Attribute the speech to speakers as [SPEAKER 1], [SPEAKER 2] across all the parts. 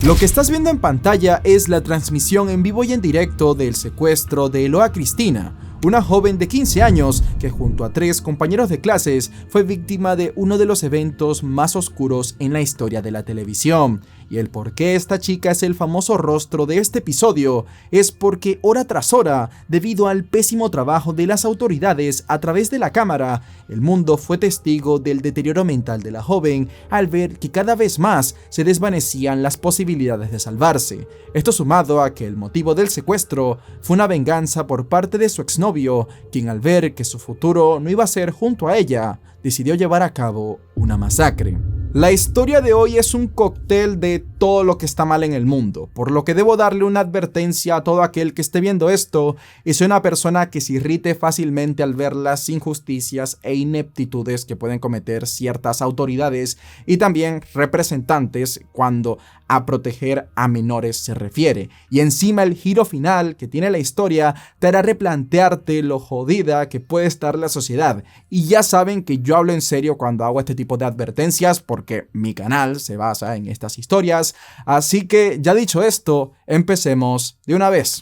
[SPEAKER 1] Lo que estás viendo en pantalla es la transmisión en vivo y en directo del secuestro de Eloa Cristina, una joven de 15 años que junto a 3 compañeros de clases fue víctima de uno de los eventos más oscuros en la historia de la televisión. Y el por qué esta chica es el famoso rostro de este episodio es porque hora tras hora, debido al pésimo trabajo de las autoridades a través de la cámara, el mundo fue testigo del deterioro mental de la joven al ver que cada vez más se desvanecían las posibilidades de salvarse. Esto sumado a que el motivo del secuestro fue una venganza por parte de su exnovio, quien al ver que su futuro no iba a ser junto a ella, decidió llevar a cabo una masacre. La historia de hoy es un cóctel de todo lo que está mal en el mundo, por lo que debo darle una advertencia a todo aquel que esté viendo esto y sea una persona que se irrite fácilmente al ver las injusticias e ineptitudes que pueden cometer ciertas autoridades y también representantes cuando a proteger a menores se refiere. Y encima el giro final que tiene la historia te hará replantearte lo jodida que puede estar la sociedad. Y ya saben que yo hablo en serio cuando hago este tipo de advertencias porque mi canal se basa en estas historias. Así que ya dicho esto, empecemos de una vez.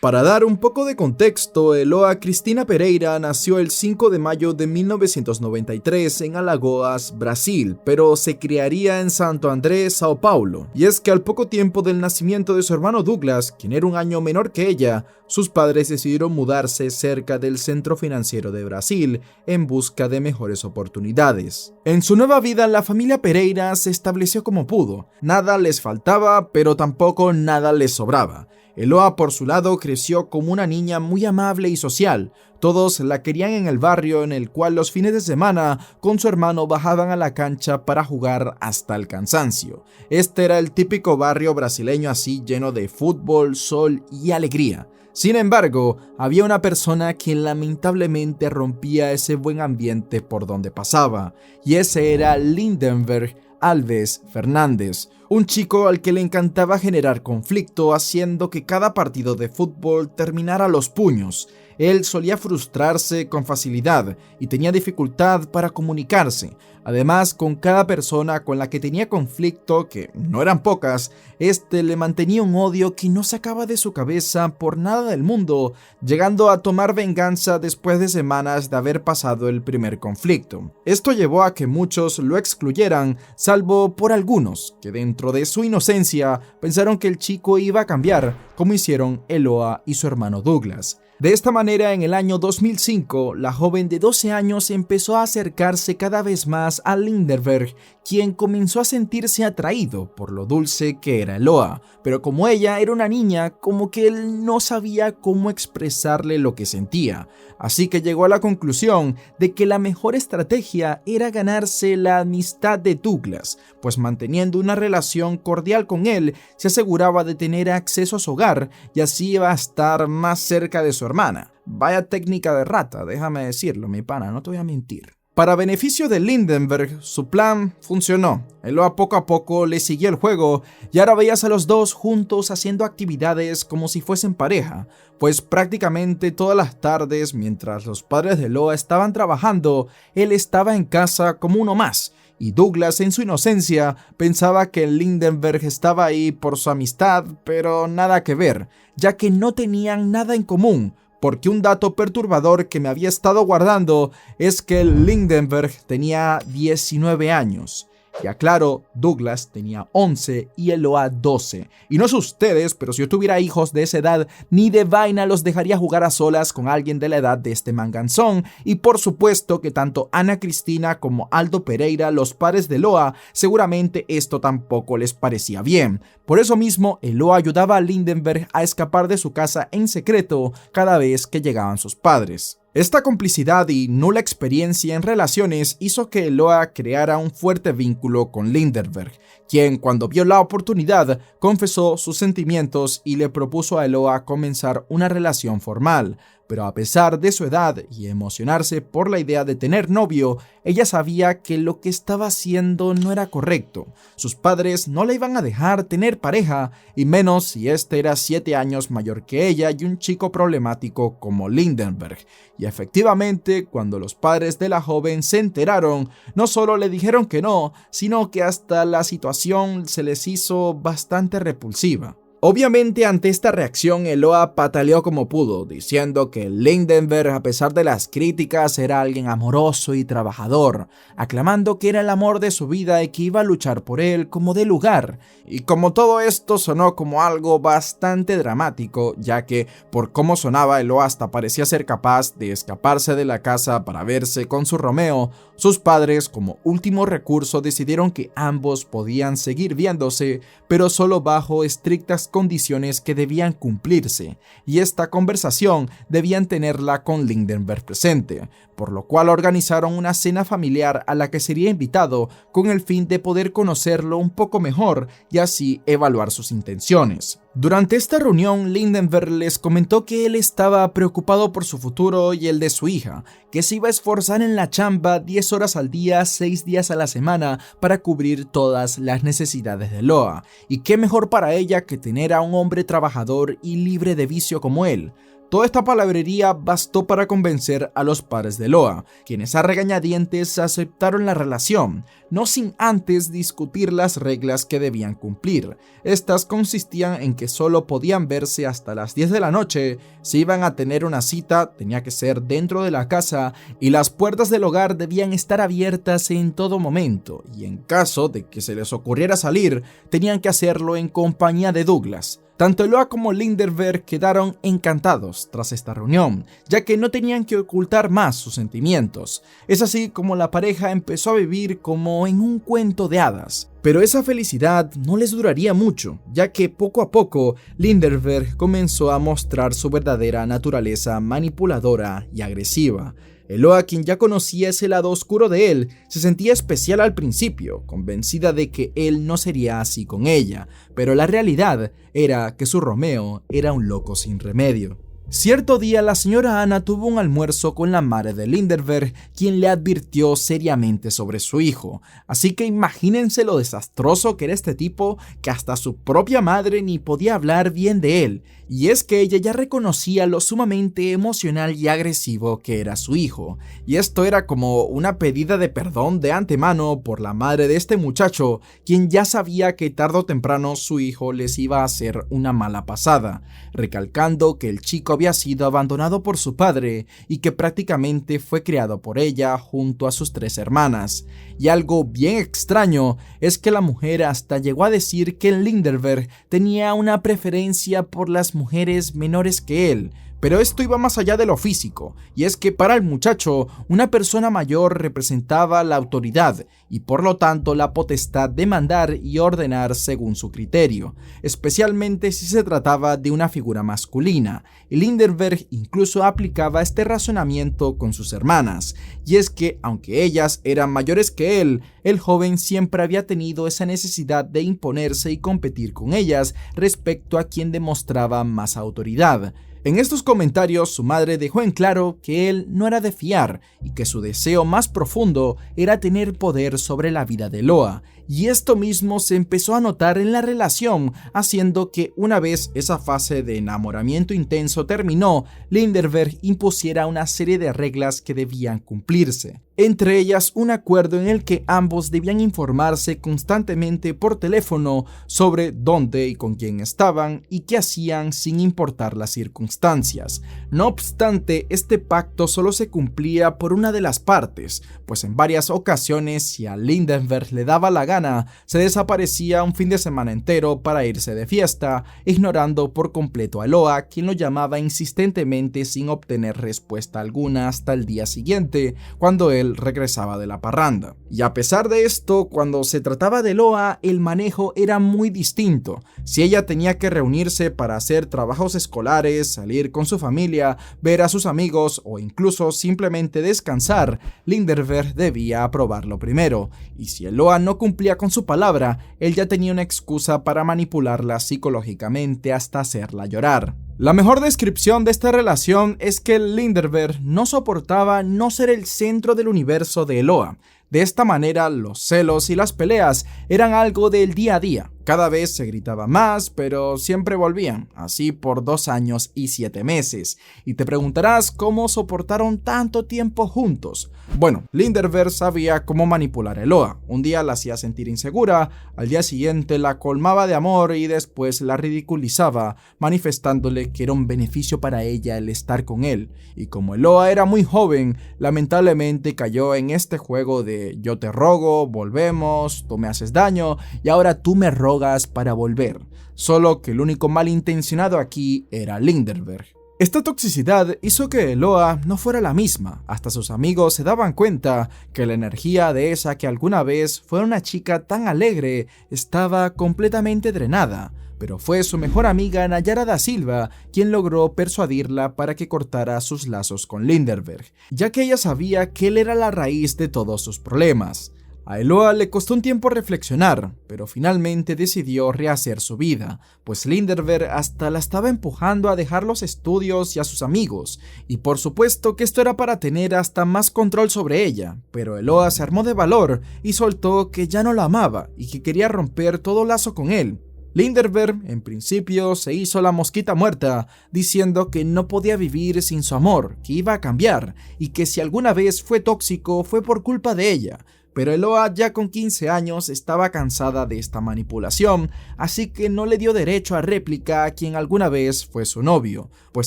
[SPEAKER 1] Para dar un poco de contexto, Eloa Cristina Pereira nació el 5 de mayo de 1993 en Alagoas, Brasil, pero se criaría en Santo André, Sao Paulo. Y es que al poco tiempo del nacimiento de su hermano Douglas, quien era un año menor que ella, sus padres decidieron mudarse cerca del centro financiero de Brasil en busca de mejores oportunidades. En su nueva vida, la familia Pereira se estableció como pudo. Nada les faltaba, pero tampoco nada les sobraba. Eloa, por su lado, creció como una niña muy amable y social. Todos la querían en el barrio en el cual los fines de semana con su hermano bajaban a la cancha para jugar hasta el cansancio. Este era el típico barrio brasileño así lleno de fútbol, sol y alegría. Sin embargo, había una persona que lamentablemente rompía ese buen ambiente por donde pasaba, y ese era Lindenberg Alves Fernández, un chico al que le encantaba generar conflicto haciendo que cada partido de fútbol terminara a los puños. Él solía frustrarse con facilidad y tenía dificultad para comunicarse. Además, con cada persona con la que tenía conflicto, que no eran pocas, le mantenía un odio que no sacaba de su cabeza por nada del mundo, llegando a tomar venganza después de semanas de haber pasado el primer conflicto. Esto llevó a que muchos lo excluyeran, salvo por algunos, que dentro de su inocencia pensaron que el chico iba a cambiar, como hicieron Eloa y su hermano Douglas. De esta manera, en el año 2005, la joven de 12 años empezó a acercarse cada vez más a Lindenberg, quien comenzó a sentirse atraído por lo dulce que era Eloa, pero como ella era una niña, como que él no sabía cómo expresarle lo que sentía, así que llegó a la conclusión de que la mejor estrategia era ganarse la amistad de Douglas, pues manteniendo una relación cordial con él, se aseguraba de tener acceso a su hogar y así iba a estar más cerca de su hermana. Vaya técnica de rata, déjame decirlo, mi pana, no te voy a mentir. Para beneficio de Lindenberg, su plan funcionó. Eloa poco a poco le siguió el juego y ahora veías a los dos juntos haciendo actividades como si fuesen pareja, pues prácticamente todas las tardes, mientras los padres de Eloa estaban trabajando, él estaba en casa como uno más. Y Douglas, en su inocencia, pensaba que Lindenberg estaba ahí por su amistad, pero nada que ver, ya que no tenían nada en común. Porque un dato perturbador que me había estado guardando es que Lindenberg tenía 19 años. Y aclaro, Douglas tenía 11 y Eloa 12. Y no sé ustedes, pero si yo tuviera hijos de esa edad, ni de vaina los dejaría jugar a solas con alguien de la edad de este manganzón. Y por supuesto que tanto Ana Cristina como Aldo Pereira, los padres de Eloa, seguramente esto tampoco les parecía bien. Por eso mismo, Eloa ayudaba a Lindenberg a escapar de su casa en secreto cada vez que llegaban sus padres. Esta complicidad y nula experiencia en relaciones hizo que Eloa creara un fuerte vínculo con Lindenberg, quien cuando vio la oportunidad confesó sus sentimientos y le propuso a Eloa comenzar una relación formal. pero a pesar de su edad y emocionarse por la idea de tener novio, ella sabía que lo que estaba haciendo no era correcto. Sus padres no la iban a dejar tener pareja, y menos si este era 7 años mayor que ella y un chico problemático como Lindenberg. Y efectivamente, cuando los padres de la joven se enteraron, no solo le dijeron que no, sino que hasta la situación se les hizo bastante repulsiva. Obviamente, ante esta reacción, Eloa pataleó como pudo, diciendo que Lindenberg, a pesar de las críticas, era alguien amoroso y trabajador, aclamando que era el amor de su vida y que iba a luchar por él como de lugar. Y como todo esto sonó como algo bastante dramático, ya que por cómo sonaba, Eloa hasta parecía ser capaz de escaparse de la casa para verse con su Romeo, sus padres, como último recurso, decidieron que ambos podían seguir viéndose, pero solo bajo estrictas condiciones que debían cumplirse, y esta conversación debían tenerla con Lindenberg presente, por lo cual organizaron una cena familiar a la que sería invitado con el fin de poder conocerlo un poco mejor y así evaluar sus intenciones. Durante esta reunión, Lindenberg les comentó que él estaba preocupado por su futuro y el de su hija, que se iba a esforzar en la chamba 10 horas al día, 6 días a la semana para cubrir todas las necesidades de Eloa, y qué mejor para ella que tener a un hombre trabajador y libre de vicio como él. Toda esta palabrería bastó para convencer a los padres de Eloa, quienes a regañadientes aceptaron la relación, no sin antes discutir las reglas que debían cumplir. Estas consistían en que solo podían verse hasta las 10 de la noche, si iban a tener una cita tenía que ser dentro de la casa y las puertas del hogar debían estar abiertas en todo momento, y en caso de que se les ocurriera salir, tenían que hacerlo en compañía de Douglas. Tanto Eloa como Lindenberg quedaron encantados tras esta reunión, ya que no tenían que ocultar más sus sentimientos. Es así como la pareja empezó a vivir como en un cuento de hadas. Pero esa felicidad no les duraría mucho, ya que poco a poco Lindenberg comenzó a mostrar su verdadera naturaleza manipuladora y agresiva. Eloa, quien ya conocía ese lado oscuro de él, se sentía especial al principio, convencida de que él no sería así con ella, pero la realidad era que su Romeo era un loco sin remedio. Cierto día, la señora Anna tuvo un almuerzo con la madre de Lindenberg, quien le advirtió seriamente sobre su hijo. Así que imagínense lo desastroso que era este tipo, que hasta su propia madre ni podía hablar bien de él. Y es que ella ya reconocía lo sumamente emocional y agresivo que era su hijo. Y esto era como una pedida de perdón de antemano por la madre de este muchacho, quien ya sabía que tarde o temprano su hijo les iba a hacer una mala pasada, recalcando que el chico había sido abandonado por su padre y que prácticamente fue criado por ella junto a sus 3 hermanas. Y algo bien extraño es que la mujer hasta llegó a decir que Lindenberg tenía una preferencia por las mujeres menores que él. Pero esto iba más allá de lo físico, y es que para el muchacho, una persona mayor representaba la autoridad y por lo tanto la potestad de mandar y ordenar según su criterio, especialmente si se trataba de una figura masculina. Y Lindenberg incluso aplicaba este razonamiento con sus hermanas, y es que aunque ellas eran mayores que él, el joven siempre había tenido esa necesidad de imponerse y competir con ellas respecto a quien demostraba más autoridad. En estos comentarios, su madre dejó en claro que él no era de fiar y que su deseo más profundo era tener poder sobre la vida de Eloa, y esto mismo se empezó a notar en la relación, haciendo que una vez esa fase de enamoramiento intenso terminó, Lindenberg impusiera una serie de reglas que debían cumplirse. Entre ellas, un acuerdo en el que ambos debían informarse constantemente por teléfono sobre dónde y con quién estaban y qué hacían sin importar las circunstancias. No obstante, este pacto solo se cumplía por una de las partes, pues en varias ocasiones, si a Lindenberg le daba la gana, se desaparecía un fin de semana entero para irse de fiesta, ignorando por completo a Eloa, quien lo llamaba insistentemente sin obtener respuesta alguna hasta el día siguiente, cuando él regresaba de la parranda. Y a pesar de esto, cuando se trataba de Eloa, el manejo era muy distinto. Si ella tenía que reunirse para hacer trabajos escolares, salir con su familia, ver a sus amigos o incluso simplemente descansar, Lindenberg debía aprobarlo primero. Y si Eloa no cumplía con su palabra, él ya tenía una excusa para manipularla psicológicamente hasta hacerla llorar. La mejor descripción de esta relación es que Lindenberg no soportaba no ser el centro del universo de Eloa. De esta manera, los celos y las peleas eran algo del día a día. Cada vez se gritaba más, pero siempre volvían, así por 2 años y 7 meses. Y te preguntarás cómo soportaron tanto tiempo juntos. Bueno, Lindenberg sabía cómo manipular a Eloa. Un día la hacía sentir insegura, al día siguiente la colmaba de amor y después la ridiculizaba, manifestándole que era un beneficio para ella el estar con él. Y como Eloa era muy joven, lamentablemente cayó en este juego de yo te rogo, volvemos, tú me haces daño y ahora tú me rogas para volver, solo que el único malintencionado aquí era Lindenberg. Esta toxicidad hizo que Eloa no fuera la misma, hasta sus amigos se daban cuenta que la energía de esa que alguna vez fue una chica tan alegre estaba completamente drenada, pero fue su mejor amiga Nayara da Silva quien logró persuadirla para que cortara sus lazos con Lindenberg, ya que ella sabía que él era la raíz de todos sus problemas. A Eloa le costó un tiempo reflexionar, pero finalmente decidió rehacer su vida, pues Lindenberg hasta la estaba empujando a dejar los estudios y a sus amigos, y por supuesto que esto era para tener hasta más control sobre ella, pero Eloa se armó de valor y soltó que ya no la amaba y que quería romper todo lazo con él. Lindenberg, en principio, se hizo la mosquita muerta, diciendo que no podía vivir sin su amor, que iba a cambiar, y que si alguna vez fue tóxico fue por culpa de ella. Pero Eloa, ya con 15 años, estaba cansada de esta manipulación, así que no le dio derecho a réplica a quien alguna vez fue su novio, pues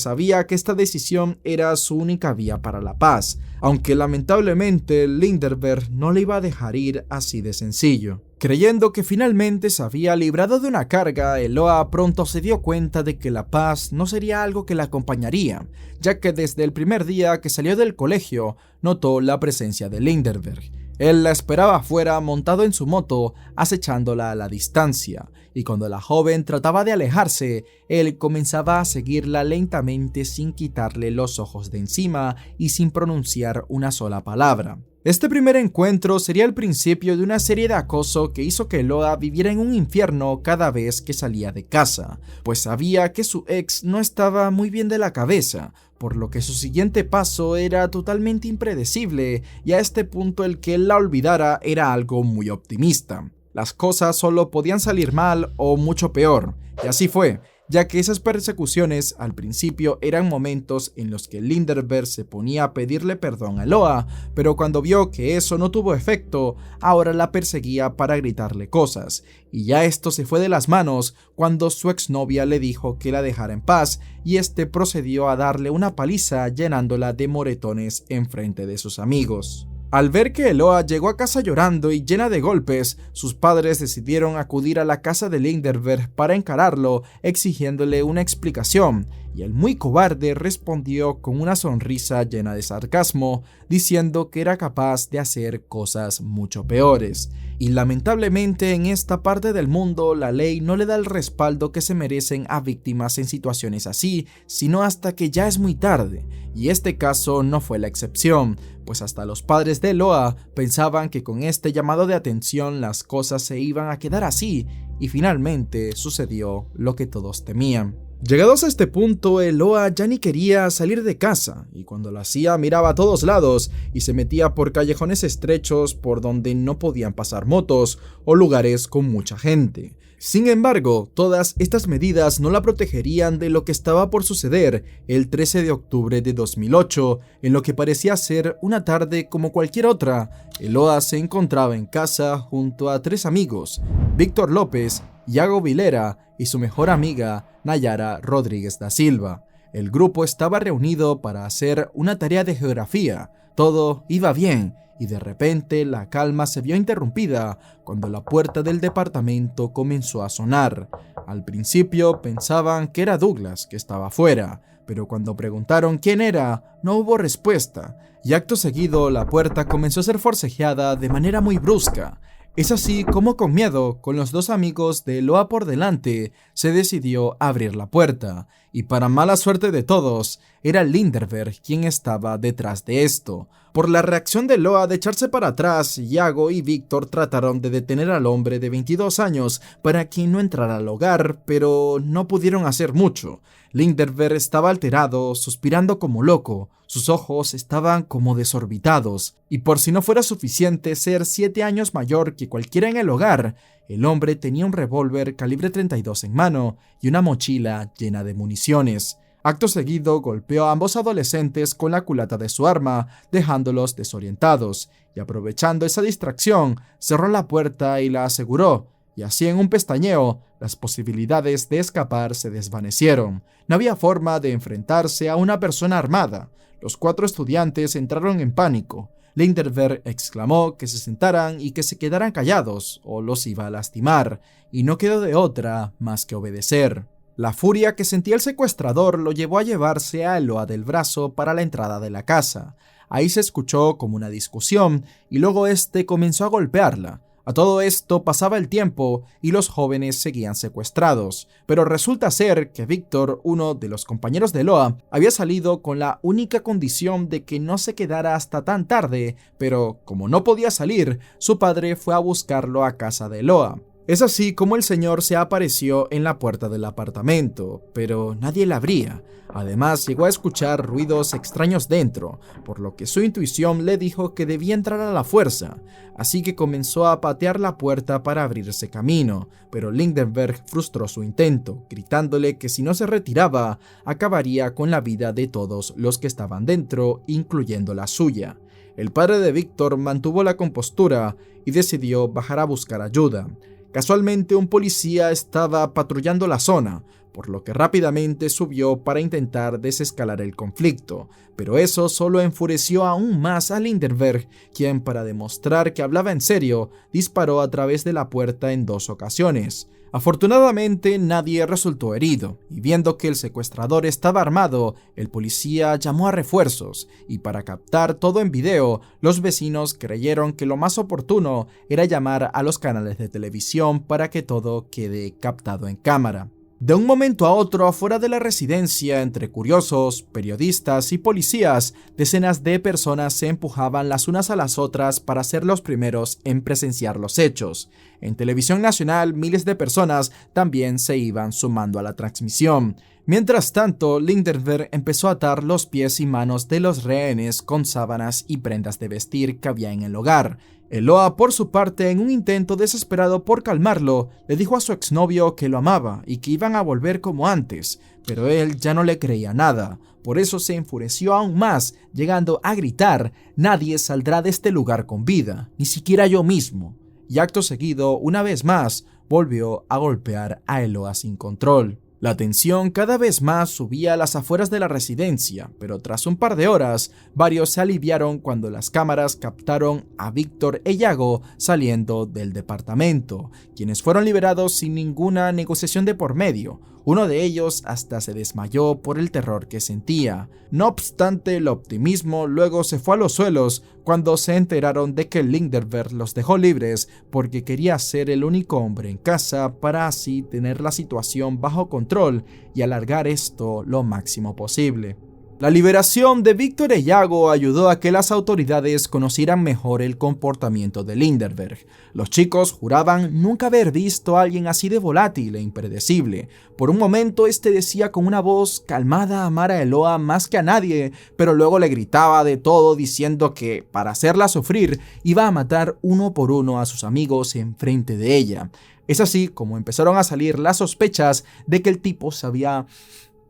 [SPEAKER 1] sabía que esta decisión era su única vía para la paz, aunque lamentablemente Lindenberg no le iba a dejar ir así de sencillo. Creyendo que finalmente se había librado de una carga, Eloa pronto se dio cuenta de que la paz no sería algo que la acompañaría, ya que desde el primer día que salió del colegio notó la presencia de Lindenberg. Él la esperaba afuera montado en su moto, acechándola a la distancia, y cuando la joven trataba de alejarse, él comenzaba a seguirla lentamente sin quitarle los ojos de encima y sin pronunciar una sola palabra. Este primer encuentro sería el principio de una serie de acoso que hizo que Eloa viviera en un infierno cada vez que salía de casa, pues sabía que su ex no estaba muy bien de la cabeza, por lo que su siguiente paso era totalmente impredecible y a este punto el que él la olvidara era algo muy optimista. Las cosas solo podían salir mal o mucho peor, y así fue, ya que esas persecuciones al principio eran momentos en los que Lindenberg se ponía a pedirle perdón a Eloa, pero cuando vio que eso no tuvo efecto, ahora la perseguía para gritarle cosas, y ya esto se fue de las manos cuando su exnovia le dijo que la dejara en paz y este procedió a darle una paliza llenándola de moretones enfrente de sus amigos. Al ver que Eloa llegó a casa llorando y llena de golpes, sus padres decidieron acudir a la casa de Lindenberg para encararlo, exigiéndole una explicación, y el muy cobarde respondió con una sonrisa llena de sarcasmo, diciendo que era capaz de hacer cosas mucho peores. Y lamentablemente en esta parte del mundo la ley no le da el respaldo que se merecen a víctimas en situaciones así, sino hasta que ya es muy tarde, y este caso no fue la excepción, pues hasta los padres de Eloa pensaban que con este llamado de atención las cosas se iban a quedar así, y finalmente sucedió lo que todos temían. Llegados a este punto, Eloa ya ni quería salir de casa, y cuando lo hacía miraba a todos lados y se metía por callejones estrechos por donde no podían pasar motos o lugares con mucha gente. Sin embargo, todas estas medidas no la protegerían de lo que estaba por suceder el 13 de octubre de 2008, en lo que parecía ser una tarde como cualquier otra. Eloa se encontraba en casa junto a 3 amigos, Víctor López, Yago Vilera y su mejor amiga Nayara Rodríguez da Silva. El grupo estaba reunido para hacer una tarea de geografía. Todo iba bien y de repente la calma se vio interrumpida cuando la puerta del departamento comenzó a sonar. Al principio pensaban que era Douglas que estaba afuera, pero cuando preguntaron quién era, no hubo respuesta, y acto seguido la puerta comenzó a ser forcejeada de manera muy brusca. Es así como con miedo, con los 2 amigos de Eloa por delante, se decidió abrir la puerta, Y para mala suerte de todos, era Linderberg quien estaba detrás de esto. Por la reacción de Loa de echarse para atrás, Iago y Víctor trataron de detener al hombre de 22 años para que no entrara al hogar, pero no pudieron hacer mucho. Linderberg estaba alterado, suspirando como loco, sus ojos estaban como desorbitados, y por si no fuera suficiente ser 7 años mayor que cualquiera en el hogar, el hombre tenía un revólver calibre 32 en mano y una mochila llena de municiones. Acto seguido golpeó a ambos adolescentes con la culata de su arma, dejándolos desorientados, y aprovechando esa distracción, cerró la puerta y la aseguró, y así en un pestañeo, las posibilidades de escapar se desvanecieron. No había forma de enfrentarse a una persona armada. Los 4 estudiantes entraron en pánico. Linderberg exclamó que se sentaran y que se quedaran callados, o los iba a lastimar, y no quedó de otra más que obedecer. La furia que sentía el secuestrador lo llevó a llevarse a Eloa del brazo para la entrada de la casa. Ahí se escuchó como una discusión y luego este comenzó a golpearla. A todo esto pasaba el tiempo y los jóvenes seguían secuestrados, pero resulta ser que Víctor, uno de los compañeros de Eloa, había salido con la única condición de que no se quedara hasta tan tarde, pero como no podía salir, su padre fue a buscarlo a casa de Eloa. Es así como el señor se apareció en la puerta del apartamento, pero nadie la abría. Además, llegó a escuchar ruidos extraños dentro, por lo que su intuición le dijo que debía entrar a la fuerza, así que comenzó a patear la puerta para abrirse camino, pero Linderberg frustró su intento, gritándole que si no se retiraba, acabaría con la vida de todos los que estaban dentro, incluyendo la suya. El padre de Víctor mantuvo la compostura y decidió bajar a buscar ayuda. Casualmente un policía estaba patrullando la zona, por lo que rápidamente subió para intentar desescalar el conflicto, pero eso solo enfureció aún más a Linderberg, quien para demostrar que hablaba en serio, disparó a través de la puerta en 2 ocasiones. Afortunadamente nadie resultó herido, y viendo que el secuestrador estaba armado, el policía llamó a refuerzos, y para captar todo en video, los vecinos creyeron que lo más oportuno era llamar a los canales de televisión para que todo quede captado en cámara. De un momento a otro, afuera de la residencia, entre curiosos, periodistas y policías, decenas de personas se empujaban las unas a las otras para ser los primeros en presenciar los hechos. En televisión nacional, miles de personas también se iban sumando a la transmisión. Mientras tanto, Linderberg empezó a atar los pies y manos de los rehenes con sábanas y prendas de vestir que había en el hogar. Eloa, por su parte, en un intento desesperado por calmarlo, le dijo a su exnovio que lo amaba y que iban a volver como antes, pero él ya no le creía nada. Por eso se enfureció aún más, llegando a gritar: «Nadie saldrá de este lugar con vida, ni siquiera yo mismo». Y acto seguido, una vez más, volvió a golpear a Eloa sin control. La tensión cada vez más subía a las afueras de la residencia, pero tras un par de horas, varios se aliviaron cuando las cámaras captaron a Víctor e Iago saliendo del departamento, quienes fueron liberados sin ninguna negociación de por medio. Uno de ellos hasta se desmayó por el terror que sentía. No obstante, el optimismo luego se fue a los suelos cuando se enteraron de que Linderberg los dejó libres porque quería ser el único hombre en casa para así tener la situación bajo control y alargar esto lo máximo posible. La liberación de Víctor e Iago ayudó a que las autoridades conocieran mejor el comportamiento de Linderberg. Los chicos juraban nunca haber visto a alguien así de volátil e impredecible. Por un momento este decía con una voz calmada amar a Eloa más que a nadie, pero luego le gritaba de todo diciendo que, para hacerla sufrir, iba a matar uno por uno a sus amigos en frente de ella. Es así como empezaron a salir las sospechas de que el tipo se había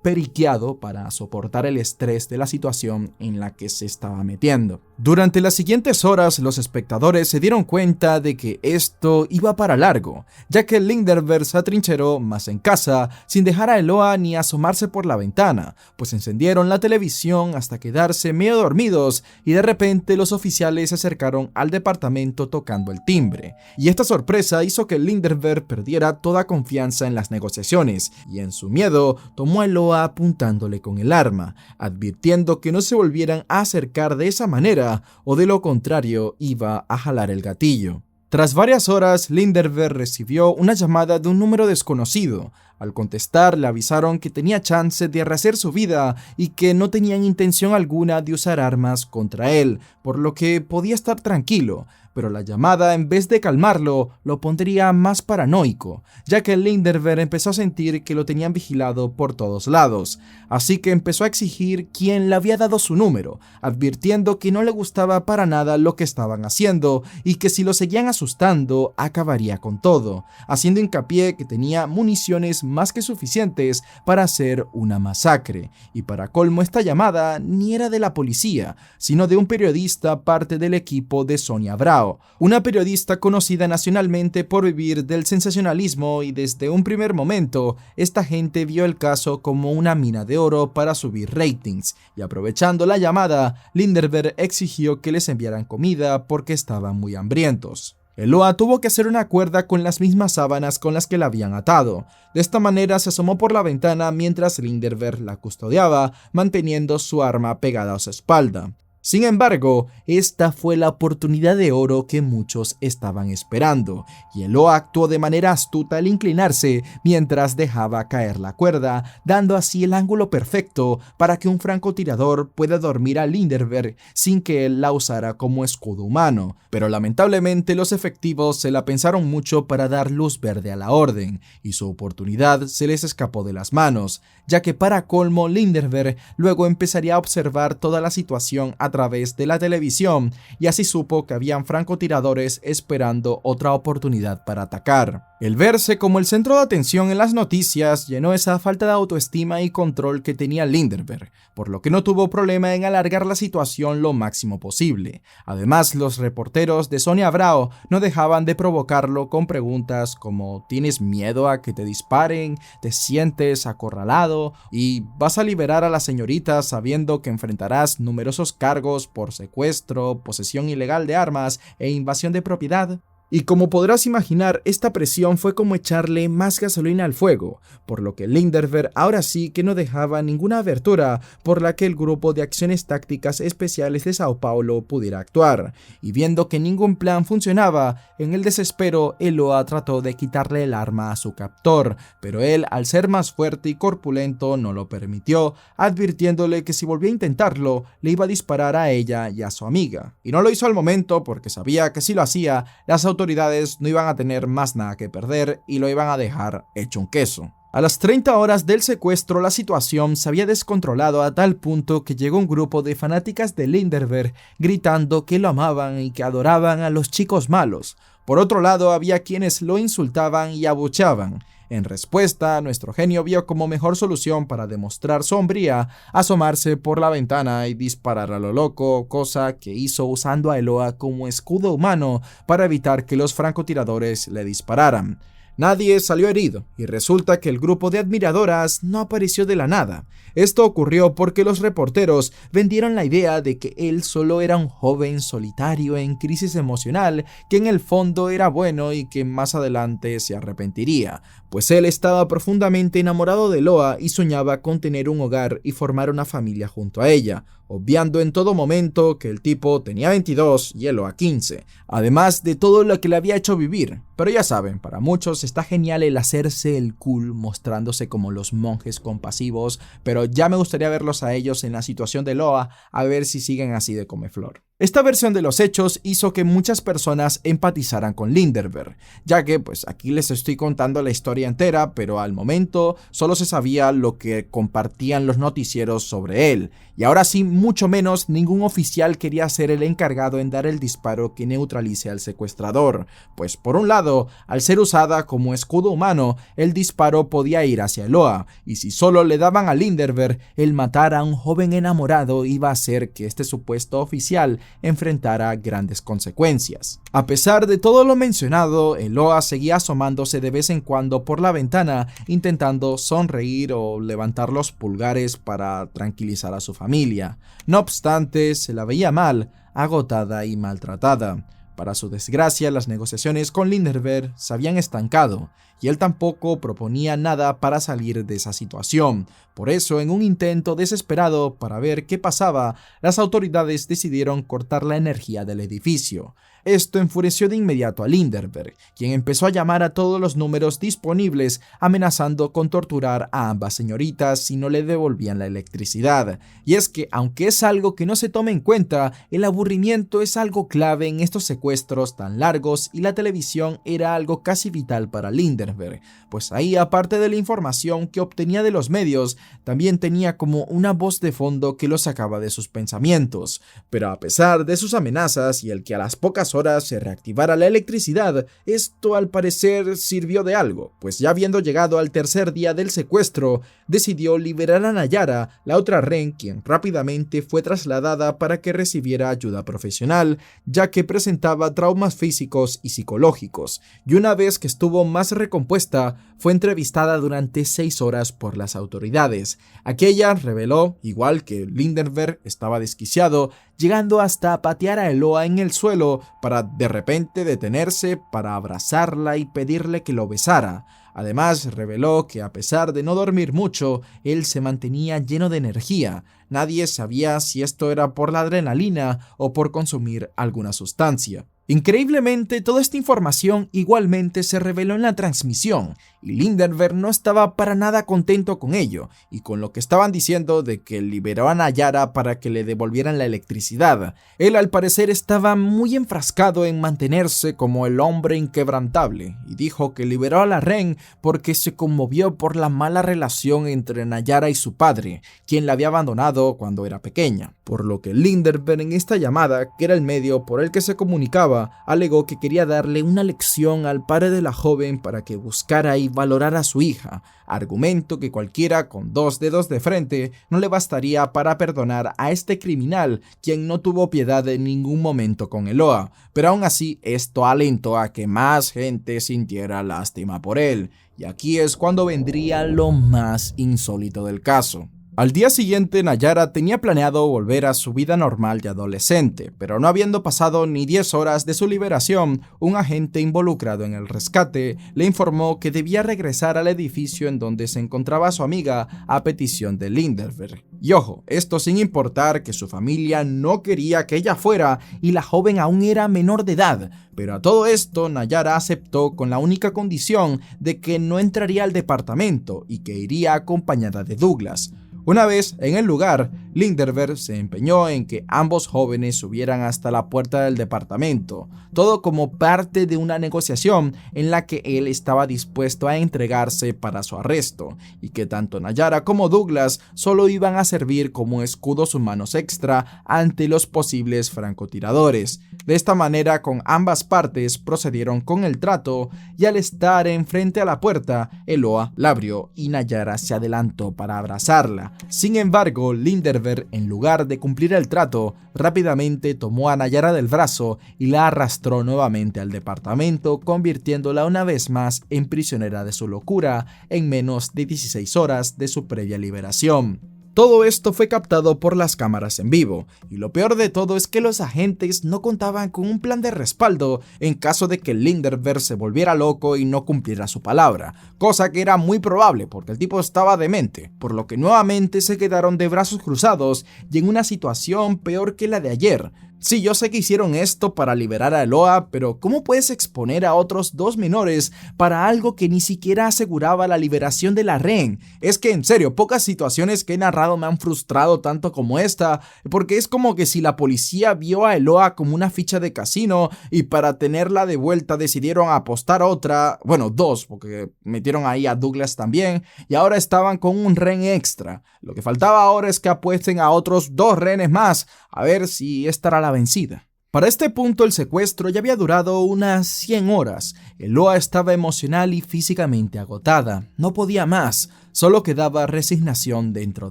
[SPEAKER 1] periqueado para soportar el estrés de la situación en la que se estaba metiendo. Durante las siguientes horas, los espectadores se dieron cuenta de que esto iba para largo, ya que Linderberg se atrincheró más en casa sin dejar a Eloa ni asomarse por la ventana, pues encendieron la televisión hasta quedarse medio dormidos y de repente los oficiales se acercaron al departamento tocando el timbre. Y esta sorpresa hizo que Linderberg perdiera toda confianza en las negociaciones y en su miedo tomó a Eloa apuntándole con el arma, advirtiendo que no se volvieran a acercar de esa manera o de lo contrario iba a jalar el gatillo. Tras varias horas, Linderberg recibió una llamada de un número desconocido. Al contestar, le avisaron que tenía chance de rehacer su vida y que no tenían intención alguna de usar armas contra él, por lo que podía estar tranquilo. Pero la llamada, en vez de calmarlo, lo pondría más paranoico, ya que Linderberg empezó a sentir que lo tenían vigilado por todos lados. Así que empezó a exigir quién le había dado su número, advirtiendo que no le gustaba para nada lo que estaban haciendo y que si lo seguían asustando, acabaría con todo, haciendo hincapié que tenía municiones más que suficientes para hacer una masacre. Y para colmo, esta llamada ni era de la policía, sino de un periodista parte del equipo de Sonia Braun, una periodista conocida nacionalmente por vivir del sensacionalismo, y desde un primer momento esta gente vio el caso como una mina de oro para subir ratings, y aprovechando la llamada, Linderberg exigió que les enviaran comida porque estaban muy hambrientos. Eloa tuvo que hacer una cuerda con las mismas sábanas con las que la habían atado. De esta manera se asomó por la ventana mientras Linderberg la custodiaba, manteniendo su arma pegada a su espalda. Sin embargo, esta fue la oportunidad de oro que muchos estaban esperando, y Eloa actuó de manera astuta al inclinarse mientras dejaba caer la cuerda, dando así el ángulo perfecto para que un francotirador pueda dormir a Linderberg sin que él la usara como escudo humano. Pero lamentablemente los efectivos se la pensaron mucho para dar luz verde a la orden, y su oportunidad se les escapó de las manos, ya que para colmo Linderberg luego empezaría a observar toda la situación a través de la televisión, y así supo que habían francotiradores esperando otra oportunidad para atacar. El verse como el centro de atención en las noticias llenó esa falta de autoestima y control que tenía Linderberg, por lo que no tuvo problema en alargar la situación lo máximo posible. Además, los reporteros de Sonia Braun no dejaban de provocarlo con preguntas como ¿tienes miedo a que te disparen? ¿Te sientes acorralado? ¿Y vas a liberar a la señorita sabiendo que enfrentarás numerosos cargos por secuestro, posesión ilegal de armas e invasión de propiedad? Y como podrás imaginar, esta presión fue como echarle más gasolina al fuego, por lo que Linderberg ahora sí que no dejaba ninguna abertura por la que el grupo de acciones tácticas especiales de Sao Paulo pudiera actuar, y viendo que ningún plan funcionaba, en el desespero Eloa trató de quitarle el arma a su captor, pero él, al ser más fuerte y corpulento, no lo permitió, advirtiéndole que si volvía a intentarlo, le iba a disparar a ella y a su amiga. Y no lo hizo al momento porque sabía que si lo hacía, las autoridades no iban a tener más nada que perder y lo iban a dejar hecho un queso. A las 30 horas del secuestro, la situación se había descontrolado a tal punto que llegó un grupo de fanáticas de Linderberg gritando que lo amaban y que adoraban a los chicos malos. Por otro lado, había quienes lo insultaban y abucheaban. En respuesta, nuestro genio vio como mejor solución para demostrar su hombría asomarse por la ventana y disparar a lo loco, cosa que hizo usando a Eloa como escudo humano para evitar que los francotiradores le dispararan. Nadie salió herido, y resulta que el grupo de admiradoras no apareció de la nada. Esto ocurrió porque los reporteros vendieron la idea de que él solo era un joven solitario en crisis emocional, que en el fondo era bueno y que más adelante se arrepentiría, pues él estaba profundamente enamorado de Eloa y soñaba con tener un hogar y formar una familia junto a ella, obviando en todo momento que el tipo tenía 22 y Eloa 15, además de todo lo que le había hecho vivir. Pero ya saben, para muchos está genial el hacerse el cool mostrándose como los monjes compasivos, pero ya me gustaría verlos a ellos en la situación de Eloa, a ver si siguen así de comeflor. Esta versión de los hechos hizo que muchas personas empatizaran con Linderberg, ya que pues aquí les estoy contando la historia entera, pero al momento solo se sabía lo que compartían los noticieros sobre él, y ahora sí, mucho menos ningún oficial quería ser el encargado en dar el disparo que neutralice al secuestrador, pues por un lado, al ser usada como escudo humano, el disparo podía ir hacia Eloa, y si solo le daban a Linderberg, el matar a un joven enamorado iba a hacer que este supuesto oficial enfrentara grandes consecuencias. A pesar de todo lo mencionado, Eloa seguía asomándose de vez en cuando por la ventana, intentando sonreír o levantar los pulgares para tranquilizar a su familia. No obstante, se la veía mal, agotada y maltratada. Para su desgracia, las negociaciones con Linderberg se habían estancado, y él tampoco proponía nada para salir de esa situación. Por eso, en un intento desesperado para ver qué pasaba, las autoridades decidieron cortar la energía del edificio. Esto enfureció de inmediato a Lindenberg, quien empezó a llamar a todos los números disponibles, amenazando con torturar a ambas señoritas si no le devolvían la electricidad. Y es que, aunque es algo que no se toma en cuenta, el aburrimiento es algo clave en estos secuestros tan largos y la televisión era algo casi vital para Lindenberg, pues ahí, aparte de la información que obtenía de los medios, también tenía como una voz de fondo que lo sacaba de sus pensamientos. Pero a pesar de sus amenazas y el que a las pocas horas se reactivara la electricidad, esto al parecer sirvió de algo, pues ya habiendo llegado al tercer día del secuestro, decidió liberar a Nayara, la otra rehén, quien rápidamente fue trasladada para que recibiera ayuda profesional, ya que presentaba traumas físicos y psicológicos, y una vez que estuvo más recompuesta, fue entrevistada durante 6 horas por las autoridades. Aquella reveló, igual que Lindenberg estaba desquiciado, llegando hasta a patear a Eloa en el suelo para de repente detenerse para abrazarla y pedirle que lo besara. Además, reveló que a pesar de no dormir mucho, él se mantenía lleno de energía. Nadie sabía si esto era por la adrenalina o por consumir alguna sustancia. Increíblemente, toda esta información igualmente se reveló en la transmisión, y Lindenberg no estaba para nada contento con ello, y con lo que estaban diciendo de que liberó a Nayara para que le devolvieran la electricidad. Él al parecer estaba muy enfrascado en mantenerse como el hombre inquebrantable, y dijo que liberó a la rehén porque se conmovió por la mala relación entre Nayara y su padre, quien la había abandonado cuando era pequeña. Por lo que Lindenberg en esta llamada, que era el medio por el que se comunicaba, alegó que quería darle una lección al padre de la joven para que buscara y valorara a su hija, argumento que cualquiera con 2 dedos de frente no le bastaría para perdonar a este criminal, quien no tuvo piedad en ningún momento con Eloa, pero aún así esto alentó a que más gente sintiera lástima por él, y aquí es cuando vendría lo más insólito del caso. Al día siguiente, Nayara tenía planeado volver a su vida normal de adolescente, pero no habiendo pasado ni 10 horas de su liberación, un agente involucrado en el rescate le informó que debía regresar al edificio en donde se encontraba su amiga a petición de Lindenberg. Y ojo, esto sin importar que su familia no quería que ella fuera y la joven aún era menor de edad, pero a todo esto Nayara aceptó con la única condición de que no entraría al departamento y que iría acompañada de Douglas. Una vez en el lugar, Lindenberg se empeñó en que ambos jóvenes subieran hasta la puerta del departamento, todo como parte de una negociación en la que él estaba dispuesto a entregarse para su arresto, y que tanto Nayara como Douglas solo iban a servir como escudos humanos extra ante los posibles francotiradores. De esta manera, con ambas partes procedieron con el trato, y al estar enfrente a la puerta, Eloa la abrió y Nayara se adelantó para abrazarla. Sin embargo, Lindenberg, en lugar de cumplir el trato, rápidamente tomó a Nayara del brazo y la arrastró nuevamente al departamento, convirtiéndola una vez más en prisionera de su locura en menos de 16 horas de su previa liberación. Todo esto fue captado por las cámaras en vivo, y lo peor de todo es que los agentes no contaban con un plan de respaldo en caso de que Lindenberg se volviera loco y no cumpliera su palabra, cosa que era muy probable porque el tipo estaba demente, por lo que nuevamente se quedaron de brazos cruzados y en una situación peor que la de ayer. Sí, yo sé que hicieron esto para liberar a Eloa, pero ¿cómo puedes exponer a otros 2 menores para algo que ni siquiera aseguraba la liberación de la rehén? Es que en serio, pocas situaciones que he narrado me han frustrado tanto como esta, porque es como que si la policía vio a Eloa como una ficha de casino y para tenerla de vuelta decidieron apostar otra, bueno, 2, porque metieron ahí a Douglas también, y ahora estaban con un rehén extra. Lo que faltaba ahora es que apuesten a otros 2 rehenes más, a ver si esta era la vencida. Para este punto el secuestro ya había durado unas 100 horas. Eloa estaba emocional y físicamente agotada, no podía más, solo quedaba resignación dentro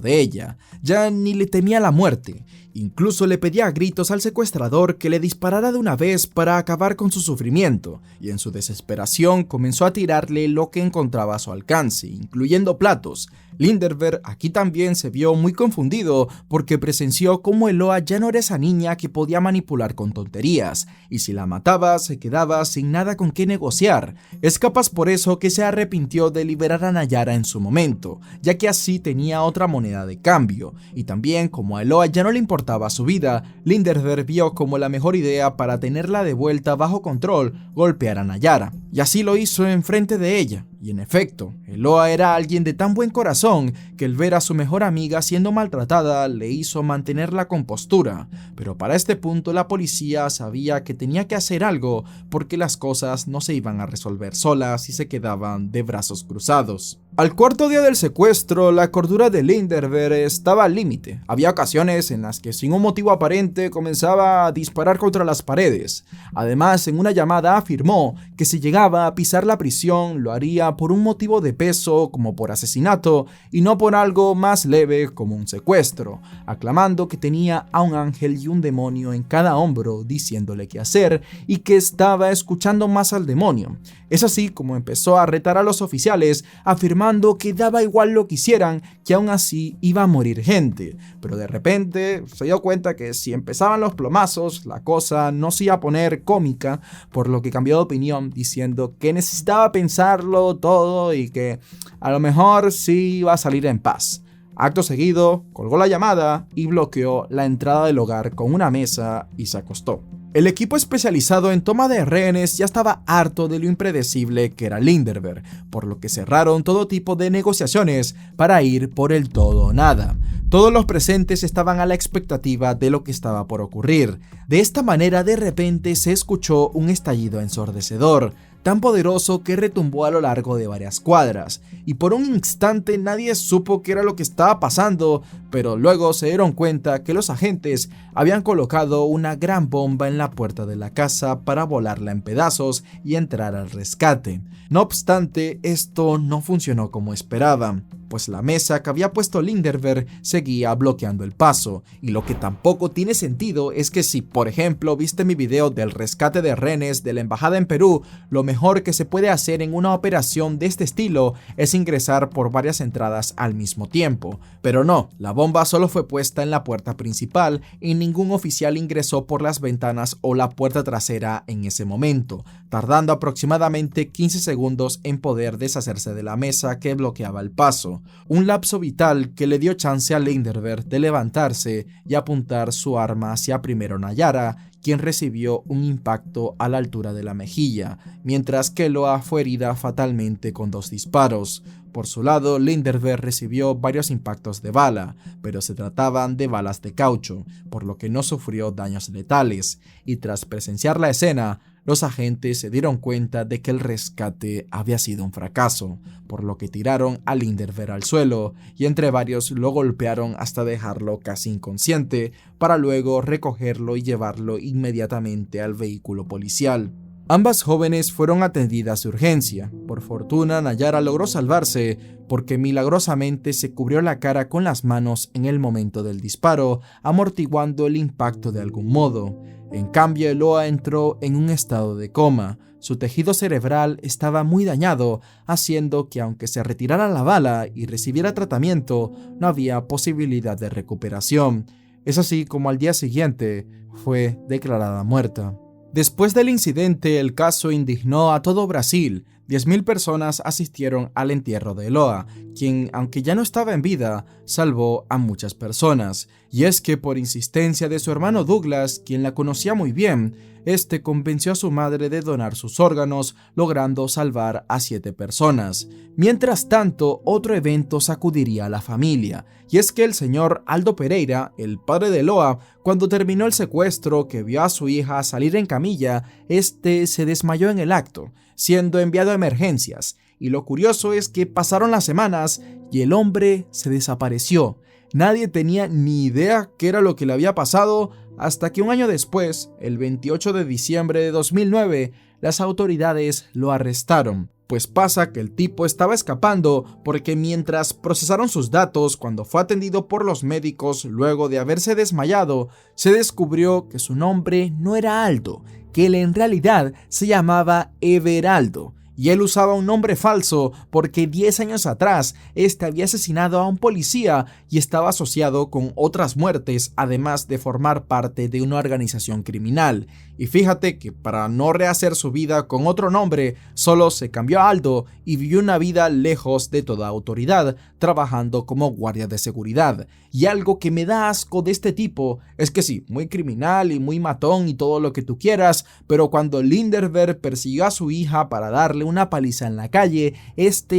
[SPEAKER 1] de ella. Ya ni le temía la muerte, incluso le pedía a gritos al secuestrador que le disparara de una vez para acabar con su sufrimiento, y en su desesperación comenzó a tirarle lo que encontraba a su alcance, incluyendo platos. Linderberg aquí también se vio muy confundido porque presenció cómo Eloa ya no era esa niña que podía manipular con tonterías, y si la mataba se quedaba sin nada con qué negociar. Es capaz por eso que se arrepintió de liberar a Nayara en su momento, ya que así tenía otra moneda de cambio, y también como a Eloa ya no le importaba su vida, Linderberg vio como la mejor idea para tenerla de vuelta bajo control golpear a Nayara, y así lo hizo enfrente de ella. Y en efecto, Eloa era alguien de tan buen corazón que el ver a su mejor amiga siendo maltratada le hizo mantener la compostura, pero para este punto la policía sabía que tenía que hacer algo porque las cosas no se iban a resolver solas si se quedaban de brazos cruzados. Al cuarto día del secuestro, la cordura de Linderberg estaba al límite. Había ocasiones en las que sin un motivo aparente comenzaba a disparar contra las paredes. Además, en una llamada afirmó que si llegaba a pisar la prisión lo haría por un motivo de peso como por asesinato y no por algo más leve como un secuestro, aclamando que tenía a un ángel y un demonio en cada hombro diciéndole qué hacer y que estaba escuchando más al demonio. Es así como empezó a retar a los oficiales, afirmando que daba igual lo que hicieran, que aún así iba a morir gente, pero de repente se dio cuenta que si empezaban los plomazos la cosa no se iba a poner cómica, por lo que cambió de opinión diciendo que necesitaba pensarlo todo y que a lo mejor sí iba a salir en paz. Acto seguido, colgó la llamada y bloqueó la entrada del hogar con una mesa y se acostó. El equipo especializado en toma de rehenes ya estaba harto de lo impredecible que era Linderberg, por lo que cerraron todo tipo de negociaciones para ir por el todo o nada. Todos los presentes estaban a la expectativa de lo que estaba por ocurrir. De esta manera, de repente se escuchó un estallido ensordecedor, tan poderoso que retumbó a lo largo de varias cuadras, y por un instante nadie supo qué era lo que estaba pasando, pero luego se dieron cuenta que los agentes habían colocado una gran bomba en la puerta de la casa para volarla en pedazos y entrar al rescate. No obstante, esto no funcionó como esperaban, pues la mesa que había puesto Linderberg seguía bloqueando el paso, y lo que tampoco tiene sentido es que si, por ejemplo, viste mi video del rescate de rehenes de la embajada en Perú, lo mejor que se puede hacer en una operación de este estilo es ingresar por varias entradas al mismo tiempo, pero no, la bomba solo fue puesta en la puerta principal y ningún oficial ingresó por las ventanas o la puerta trasera en ese momento, tardando aproximadamente 15 segundos en poder deshacerse de la mesa que bloqueaba el paso. Un lapso vital que le dio chance a Linderberg de levantarse y apuntar su arma hacia primero Nayara, quien recibió un impacto a la altura de la mejilla, mientras que Eloa fue herida fatalmente con 2 disparos. Por su lado, Linderberg recibió varios impactos de bala, pero se trataban de balas de caucho, por lo que no sufrió daños letales, y tras presenciar la escena, los agentes se dieron cuenta de que el rescate había sido un fracaso, por lo que tiraron a Linderberg al suelo y entre varios lo golpearon hasta dejarlo casi inconsciente, para luego recogerlo y llevarlo inmediatamente al vehículo policial. Ambas jóvenes fueron atendidas de urgencia. Por fortuna, Nayara logró salvarse porque milagrosamente se cubrió la cara con las manos en el momento del disparo, amortiguando el impacto de algún modo. En cambio, Eloa entró en un estado de coma. Su tejido cerebral estaba muy dañado, haciendo que aunque se retirara la bala y recibiera tratamiento, no había posibilidad de recuperación. Es así como al día siguiente fue declarada muerta. Después del incidente, el caso indignó a todo Brasil. 10.000 personas asistieron al entierro de Eloa, quien, aunque ya no estaba en vida, salvó a muchas personas. Y es que por insistencia de su hermano Douglas, quien la conocía muy bien, este convenció a su madre de donar sus órganos, logrando salvar a 7 personas. Mientras tanto, otro evento sacudiría a la familia, y es que el señor Aldo Pereira, el padre de Eloa, cuando terminó el secuestro que vio a su hija salir en camilla, este se desmayó en el acto, siendo enviado a emergencias, y lo curioso es que pasaron las semanas y el hombre se desapareció. Nadie tenía ni idea qué era lo que le había pasado hasta que un año después, el 28 de diciembre de 2009, las autoridades lo arrestaron. Pues pasa que el tipo estaba escapando porque mientras procesaron sus datos cuando fue atendido por los médicos luego de haberse desmayado, se descubrió que su nombre no era Aldo, que él en realidad se llamaba Everaldo, y él usaba un nombre falso porque 10 años atrás había asesinado a un policía y estaba asociado con otras muertes, además de formar parte de una organización criminal. Y fíjate que para no rehacer su vida con otro nombre, solo se cambió a Aldo y vivió una vida lejos de toda autoridad, trabajando como guardia de seguridad. Y algo que me da asco de este tipo es que sí, muy criminal y muy matón y todo lo que tú quieras, pero cuando Lindenberg persiguió a su hija para darle una paliza en la calle,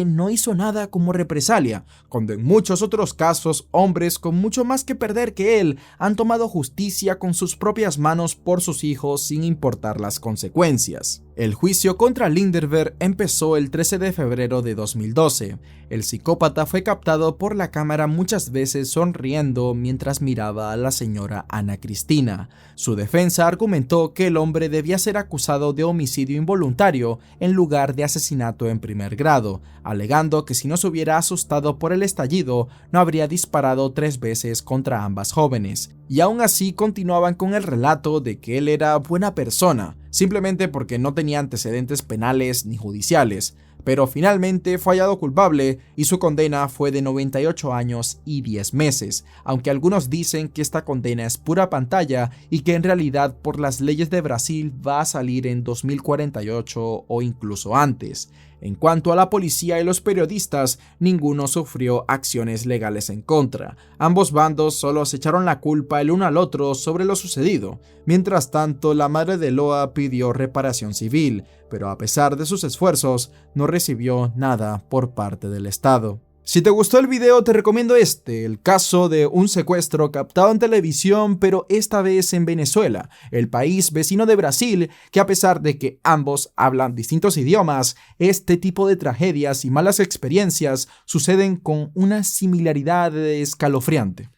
[SPEAKER 1] no hizo nada como represalia, cuando en muchos otros casos hombres con mucho más que perder que él han tomado justicia con sus propias manos por sus hijos sin importar las consecuencias. El juicio contra Lindenberg empezó el 13 de febrero de 2012. El psicópata fue captado por la cámara muchas veces sonriendo mientras miraba a la señora Ana Cristina. Su defensa argumentó que el hombre debía ser acusado de homicidio involuntario en lugar de asesinato en primer grado, alegando que si no se hubiera asustado por el estallido, no habría disparado 3 veces contra ambas jóvenes. Y aún así continuaban con el relato de que él era buena persona, simplemente porque no tenía antecedentes penales ni judiciales, pero finalmente fue hallado culpable y su condena fue de 98 años y 10 meses, aunque algunos dicen que esta condena es pura pantalla y que en realidad por las leyes de Brasil va a salir en 2048 o incluso antes. En cuanto a la policía y los periodistas, ninguno sufrió acciones legales en contra. Ambos bandos solo se echaron la culpa el uno al otro sobre lo sucedido. Mientras tanto, la madre de Loa pidió reparación civil, pero a pesar de sus esfuerzos, no recibió nada por parte del Estado. Si te gustó el video, te recomiendo el caso de un secuestro captado en televisión, pero esta vez en Venezuela, el país vecino de Brasil, que a pesar de que ambos hablan distintos idiomas, este tipo de tragedias y malas experiencias suceden con una similaridad escalofriante.